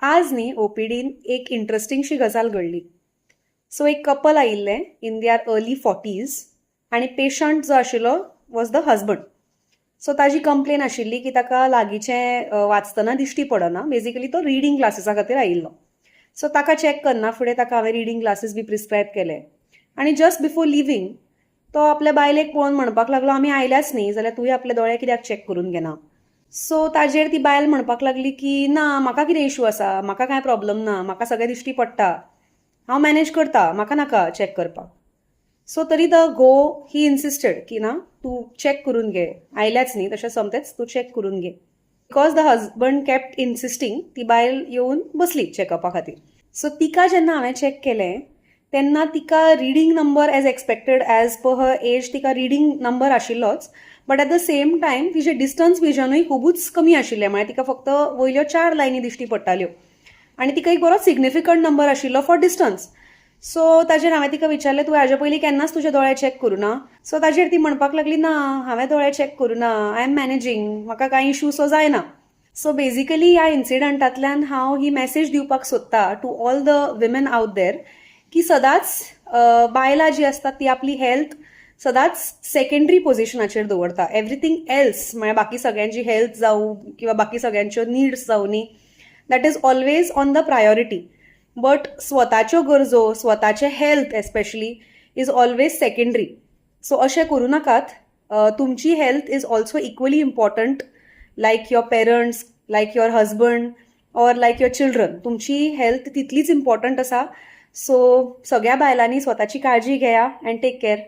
आज न्ही ओपीडीन एक इंटरेस्टिंगशी गजाल घडली. सो एक कपल आयिल्लें इन दियार अर्ली 40s आनी पेशंट जो आशिल्लो वॉज द हजबंड. सो ताजी कंप्लेन आशिल्ली की ताका लागींचें वाचतना दिश्टी पडना. बेजिकली तो रिडींग क्लासिसा खातीर आयिल्लो. सो ताका चॅक करना फुडें ताका हांवें रिडींग क्लासीस बी प्रिस्क्रायब केले आनी जस्ट बिफोर लिव्हिंग तो आपल्या बायलेक पळोवन म्हणपाक लागलो आमी आयल्याच न्ही जाल्यार तुवें आपले दोळे कित्याक चॅक करून घेना. सो ताजेर ती बायल म्हणपाक लागली की ना म्हाका कितें इशू आसा, म्हाका कांय प्रॉब्लम ना, म्हाका सगळें दिश्टी पडटा, हांव मॅनेज करता, म्हाका नाका चॅक करपाक. सो तरी द घो ही इन्सिस्टेड की ना तूं चॅक करून घे, आयल्याच न्ही तशें समतेच तूं चॅक करून घे. बिकॉज द हजबंड केप्ट इन्सिस्टींग ती बायल येवन बसली चॅकअपा खातीर. सो तिका जेन्ना हांवें चॅक केलें तेन्ना तिका reading number as expected as per her as तिका रिडींग नंबर आशिल्लोच, but at the same time तिचें डिस्टन्स विजनूय खूबच कमी आशिल्लें. म्हळ्यार तिका फक्त वयल्यो 4 लायनी दिश्टी पडटाल्यो आनी तिका एक बरो सिग्निफिकंट नंबर आशिल्लो फॉर डिस्टन्स. सो ताजेर हांवें तिका विचारलें तूं हाजे पयलीं केन्नाच तुजे दोळे चॅक करुना. सो ताजेर ती म्हणपाक लागली ना हांवें दोळे चॅक करुना, आय एम मॅनेजींग, म्हाका कांय इशू सो जायना. सो बेजिकली ह्या इन्सिडंटांतल्यान हांव ही मॅसेज दिवपाक सोदतां to all the women out there की सदांच बायलां जी आसतात ती आपली हेल्थ सदांच सेकंडरी पोझिशनाचेर दवरता. एव्हरीथींग एल्स म्हळ्यार बाकी सगळ्यांची हेल्थ जावं किंवा बाकी सगळ्यांच्यो निड्स जावं न्ही, that is always on the priority. But स्वताच्यो गरजो, स्वताचें health especially is always secondary. So अशें करूं नाकात. तुमची health is also equally important like your parents, like your husband or like your children. तुमची हेल्थ तितलीच इम्पॉर्टंट आसा. सो सगळ्या बायलांनी स्वताची काळजी घेया अँड टेक केअर.